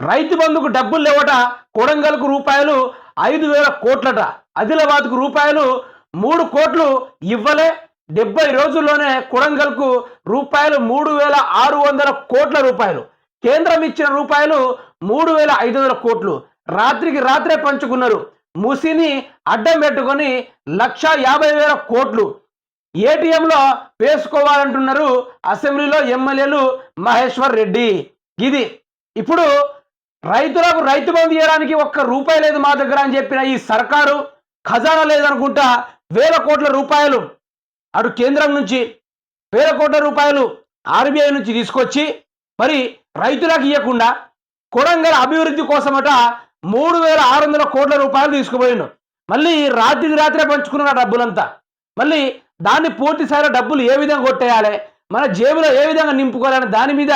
రైతు బంధుకు డబ్బులు లేవట. కొడంగల్కు రూపాయలు 5,000 కోట్లట. ఆదిలాబాద్కు రూపాయలు 3 కోట్లు ఇవ్వలే. 70 రోజుల్లోనే కొడంగల్కు రూపాయలు 3,600 కోట్ల రూపాయలు. కేంద్రం ఇచ్చిన రూపాయలు 3,500 కోట్లు రాత్రికి రాత్రే పంచుకున్నారు. మూసిని అడ్డం పెట్టుకొని 1,50,000 కోట్లు ఏటీఎంలో వేసుకోవాలంటున్నారు అసెంబ్లీలో ఎమ్మెల్యేలు మహేశ్వర్ రెడ్డి. ఇది ఇప్పుడు రైతులకు రైతు బంధు చేయడానికి ఒక్క రూపాయి లేదు మా దగ్గర అని చెప్పిన ఈ సర్కారు ఖజానా లేదనుకుంటా 1,000 కోట్ల రూపాయలు అటు కేంద్రం నుంచి 1,000 కోట్ల రూపాయలు ఆర్బీఐ నుంచి తీసుకొచ్చి మరి రైతులకు ఇవ్వకుండా కొడంగల్ అభివృద్ధి కోసమట 3,600 కోట్ల రూపాయలు తీసుకుపోయిండు. మళ్ళీ రాత్రికి రాత్రే పంచుకున్న డబ్బులంతా మళ్ళీ దాన్ని పూర్తి స్థాయిలో డబ్బులు ఏ విధంగా కొట్టేయాలి, మన జేబులో ఏ విధంగా నింపుకోవాలని దాని మీద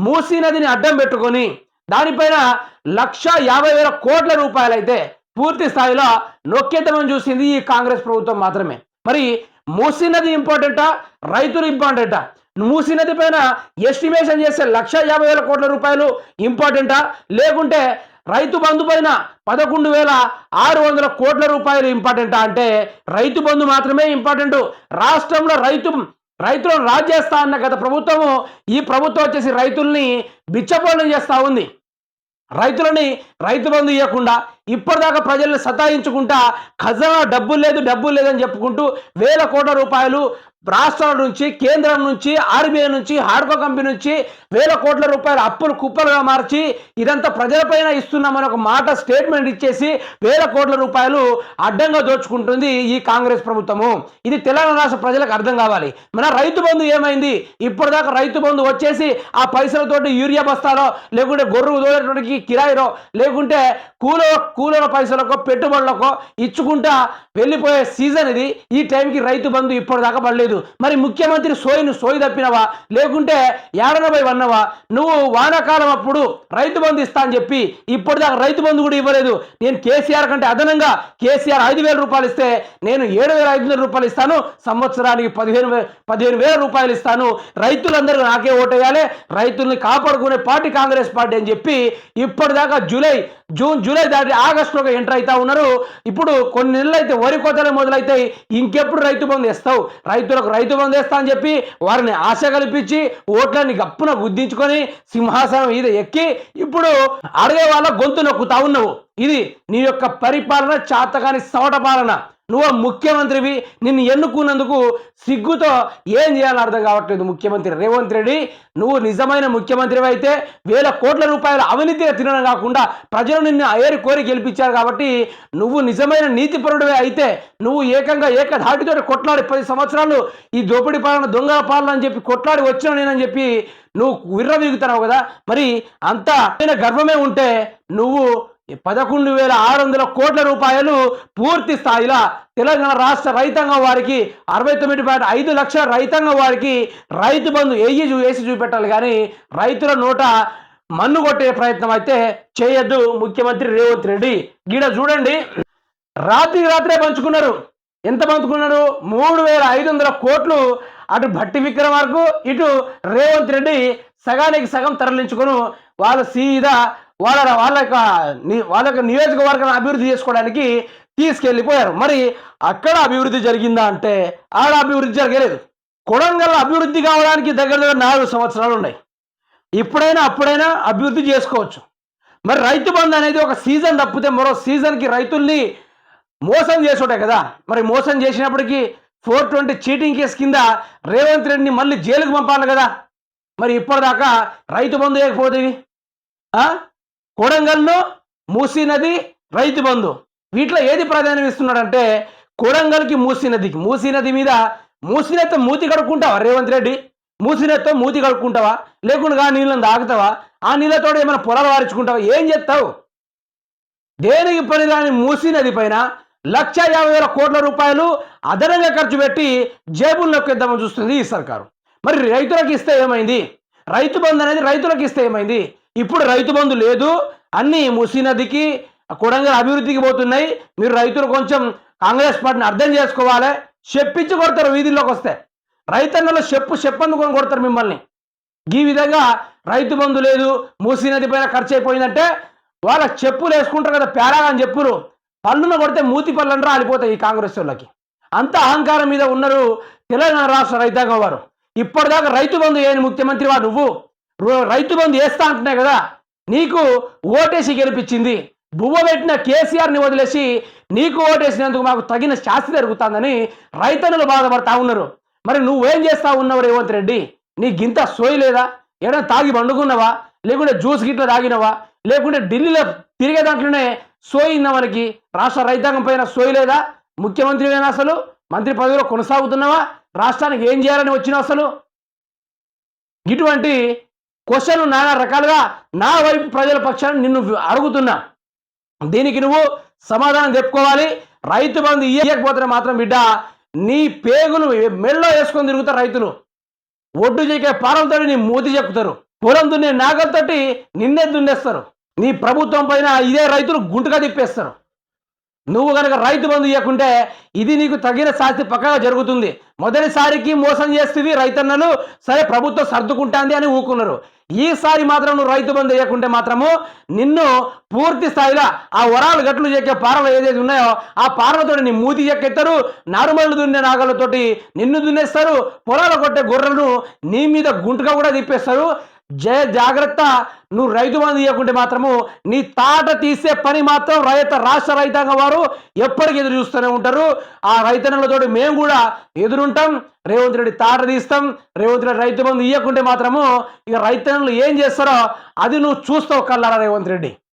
మూసీ నదిని అడ్డం పెట్టుకొని దానిపైన 1,50,000 కోట్ల రూపాయలు అయితే పూర్తి స్థాయిలో నొక్కేతనం చూసింది ఈ కాంగ్రెస్ ప్రభుత్వం మాత్రమే. మరి మూసీ నది ఇంపార్టెంటా, రైతులు ఇంపార్టెంటా? మూసీ నది పైన ఎస్టిమేషన్ చేస్తే 1,50,000 కోట్ల రూపాయలు ఇంపార్టెంటా, లేకుంటే రైతు బంధు పైన 11,600 కోట్ల రూపాయలు ఇంపార్టెంటా అంటే రైతు బంధు మాత్రమే ఇంపార్టెంట్. రాష్ట్రంలో రైతులను రాజేస్తా అన్న గత ప్రభుత్వము ఈ ప్రభుత్వం వచ్చేసి రైతుల్ని బిచ్చపోలం చేస్తూ ఉంది. రైతు బంధు ఇవ్వకుండా ఇప్పటిదాకా ప్రజల్ని సతాయించుకుంటా ఖజానా డబ్బులు లేదని చెప్పుకుంటూ 1,000 కోట్ల రూపాయలు రాష్ట్రాల నుంచి, కేంద్రం నుంచి, ఆర్బీఐ నుంచి, హార్కో కంపెనీ నుంచి 1,000 కోట్ల రూపాయలు అప్పులు కుప్పలుగా మార్చి ఇదంతా ప్రజలపైన ఇస్తున్నామని ఒక మాట స్టేట్మెంట్ ఇచ్చేసి 1,000 కోట్ల రూపాయలు అడ్డంగా దోచుకుంటుంది ఈ కాంగ్రెస్ ప్రభుత్వము. ఇది తెలంగాణ రాష్ట్ర ప్రజలకు అర్థం కావాలి. మన రైతు బంధు ఏమైంది? ఇప్పటిదాకా రైతు బంధు వచ్చేసి ఆ పైసలతోటి యూరియా బస్తాలో, లేకుంటే గొర్రెలు తోలేటువంటి కిరాయిలో, లేకుంటే కూలీల పైసలకో పెట్టుబడులకో ఇచ్చుకుంటా వెళ్ళిపోయే సీజన్ ఇది. ఈ టైంకి రైతు బంధు ఇప్పటిదాకా పడలేదు. మరి ముఖ్యమంత్రి సోయి తప్పినవా, లేకుంటే ఏడనబై వన్నవా? నువ్వు వానాకాలం అప్పుడు రైతు బంధు ఇస్తా అని చెప్పి ఇప్పటిదాకా రైతు బంధు కూడా ఇవ్వలేదు. నేను కేసీఆర్ కంటే అదనంగా కేసీఆర్ 5,000 రూపాయలు ఇస్తే నేను 7,500 రూపాయలు ఇస్తాను, సంవత్సరానికి 15,000 రూపాయలు ఇస్తాను, రైతులందరూ నాకే ఓటేయాలి, రైతుల్ని కాపాడుకునే పార్టీ కాంగ్రెస్ పార్టీ అని చెప్పి ఇప్పటిదాకా జూన్ జూలై దాటి ఆగస్టులోకి ఎంటర్ అవుతా ఉన్నారు. ఇప్పుడు కొన్ని నెలలు అయితే వరి కోతలు మొదలైతాయి. ఇంకెప్పుడు రైతు బంధు వేస్తావు? రైతులకు రైతు బంధు వేస్తా అని చెప్పి వారిని ఆశ కల్పించి ఓట్లని గప్పున గుద్దించుకొని సింహాసనం మీద ఎక్కి ఇప్పుడు అడిగే వాళ్ళ గొంతు నొక్కుతా ఉన్నావు. ఇది నీ యొక్క పరిపాలన, చాతకాని సవట పాలన. నువ్వు ముఖ్యమంత్రివి, నిన్ను ఎన్నుకున్నందుకు సిగ్గుతో ఏం చేయాలో అర్థం కావట్లేదు ముఖ్యమంత్రి రేవంత్ రెడ్డి. నువ్వు నిజమైన ముఖ్యమంత్రి అయితే 1,000 కోట్ల రూపాయల అవినీతిగా తినడం కాకుండా ప్రజలు నిన్ను ఏరి కోరి గెలిపించారు కాబట్టి నువ్వు నిజమైన నీతిపరుడివే అయితే నువ్వు ఏకధాటితో కొట్లాడి 10 సంవత్సరాలు ఈ దోపిడీ పాలన, దొంగల పాలన అని చెప్పి కొట్లాడి వచ్చిన నేనని చెప్పి నువ్వు విర్రవీగుతున్నావు కదా. మరి అంత గర్వమే ఉంటే నువ్వు 11,600 కోట్ల రూపాయలు పూర్తి స్థాయిలో తెలంగాణ రాష్ట్ర రైతాంగం వారికి 69.5 లక్షల రైతాంగం వారికి రైతు బంధు వేసి చూపెట్టాలి. కానీ రైతుల నోట మన్ను కొట్టే ప్రయత్నం అయితే చేయొద్దు ముఖ్యమంత్రి రేవంత్ రెడ్డి. గీడ చూడండి, రాత్రే పంచుకున్నారు. ఎంత పంచుకున్నారు? 3,500 కోట్లు అటు భట్టి విక్రమార్కు, ఇటు రేవంత్ రెడ్డి సగానికి సగం తరలించుకొని వాళ్ళ సీదా వాళ్ళ యొక్క నియోజకవర్గాన్ని అభివృద్ధి చేసుకోవడానికి తీసుకెళ్ళిపోయారు. మరి అక్కడ అభివృద్ధి జరిగిందా అంటే ఆడ అభివృద్ధి జరగలేదు. కొడంగల్ అభివృద్ధి కావడానికి దగ్గర 4 సంవత్సరాలు ఉన్నాయి. అప్పుడైనా అభివృద్ధి చేసుకోవచ్చు. మరి రైతు బంధు అనేది ఒక సీజన్ తప్పితే మరో సీజన్కి రైతుల్ని మోసం చేసుంటాయి కదా. మరి మోసం చేసినప్పటికీ 420 చీటింగ్ కేసు కింద రేవంత్ రెడ్డిని మళ్ళీ జైలుకు పంపాలి కదా. మరి ఇప్పటిదాకా రైతు బంధు వేయకపోతుంది. కొడంగల్లో మూసీ నది, రైతు బంధు, వీటిలో ఏది ప్రాధాన్యం ఇస్తున్నాడంటే కొడంగల్కి మూసీ నది మీద మూసీనెత్తో మూతి కడుక్కుంటావా రేవంత్ రెడ్డి? మూసీనెత్తో మూతి కడుక్కుంటావా, లేకుండా నీళ్ళని తాగుతావా? ఆ నీళ్ళతో ఏమైనా పొలాలు వారించుకుంటావా? ఏం చేస్తావు? దేనికి పనిరాని మూసీ నది పైన 1,50,000 కోట్ల రూపాయలు అదనంగా ఖర్చు పెట్టి జేబులు నొక్కేద్దామని చూస్తుంది ఈ సర్కారు. మరి రైతులకు ఇస్తే ఏమైంది? రైతు బంధు అనేది రైతులకు ఇస్తే ఏమైంది? ఇప్పుడు రైతు బంధు లేదు, అన్నీ మూసీ నదికి, కొడంగల్ అభివృద్ధికి పోతున్నాయి. మీరు రైతులు కొంచెం కాంగ్రెస్ పార్టీని అర్థం చేసుకోవాలి. చెప్పించి కొడతారు వీధుల్లోకి వస్తే. రైతన్నలు చెప్పందుకొని కొడతారు మిమ్మల్ని. ఈ విధంగా రైతు బంధు లేదు, మూసీ నది పైన ఖర్చు అయిపోయిందంటే వాళ్ళ చెప్పులు వేసుకుంటారు కదా, పేరాగా అని చెప్పులు పళ్ళున కొడితే మూతి పళ్ళని రాలిపోతాయి ఈ కాంగ్రెస్ వాళ్ళకి. అంత అహంకారం మీద ఉన్నారు తెలంగాణ రాష్ట్ర రైతాంగం వారు. ఇప్పటిదాకా రైతు బంధు ఏని ముఖ్యమంత్రి వారు నువ్వు రైతు బంధు వేస్తా అంటున్నాయి కదా, నీకు ఓటేసి గెలిపించింది బువ్వ పెట్టిన కేసీఆర్ని వదిలేసి నీకు ఓటేసినందుకు మాకు తగిన శాస్తి జరుగుతుందని రైతన్నులు బాధపడతా ఉన్నారు. మరి నువ్వేం చేస్తా ఉన్నావు రేవంత్ రెడ్డి? నీ గింత సోయి లేదా? ఏదైనా తాగి పండుకున్నావా, లేకుంటే జ్యూస్ గిట్ల తాగినవా, లేకుంటే ఢిల్లీలో తిరిగే దాంట్లోనే సోయిందా? మనకి రాష్ట్ర రైతాంగం పైన సోయి లేదా? ముఖ్యమంత్రి అయినా అసలు మంత్రి పదవిలో కొనసాగుతున్నావా? రాష్ట్రానికి ఏం చేయాలని వచ్చినావు అసలు? ఇటువంటి క్వశ్చన్లు నానా రకాలుగా నా వైపు ప్రజల పక్షాన్ని నిన్ను అడుగుతున్నా. దీనికి నువ్వు సమాధానం చెప్పుకోవాలి. రైతు బంధు ఇయ్యకపోతే మాత్రం బిడ్డ నీ పేగులు మెళ్ళో వేసుకొని తిరుగుతారు రైతులు. ఒడ్డు చేకే పారంతో నీ మూతి చెక్కుతారు, పొలం దున్నే నాగలతోటి నిన్నే దున్నేస్తారు. నీ ప్రభుత్వం పైన ఇదే రైతులు గుంటుగా తిప్పేస్తారు. నువ్వు కనుక రైతు బంధు ఇవ్వకుంటే ఇది నీకు తగిన శాస్తి పక్కగా జరుగుతుంది. మొదటిసారికి మోసం చేస్తుంది రైతన్నలు, సరే ప్రభుత్వం సర్దుకుంటాంది అని ఊకున్నారు. ఈసారి మాత్రం నువ్వు రైతు బంధు వేయకుంటే మాత్రము నిన్ను పూర్తి స్థాయిలో ఆ వరాలు గట్లు చెక్కే పారలు ఏదైతే ఉన్నాయో ఆ పారలతో నీ మూతి చెక్కెత్తారు, నారుమళ్ళు దున్నే నాగలతోటి నిన్ను దున్నేస్తారు, పొలాలు కొట్టే గొర్రెలను నీ మీద గుంటుగా కూడా తిప్పేస్తారు. జాగ్రత్త, నువ్వు రైతు బంధు ఇవ్వకుంటే మాత్రము నీ తాట తీసే పని మాత్రం రాష్ట్ర రైతాంగం వారు ఎప్పటికీ ఎదురు చూస్తూనే ఉంటారు. ఆ రైతన్నలతో మేము కూడా ఎదురుంటాం. రేవంత్ రెడ్డి తాట తీస్తాం. రేవంత్ రెడ్డి రైతు బంధు ఇవ్వకుంటే మాత్రము ఇక రైతన్నలు ఏం చేస్తారో అది నువ్వు చూస్తావు కల్లారా రేవంత్ రెడ్డి.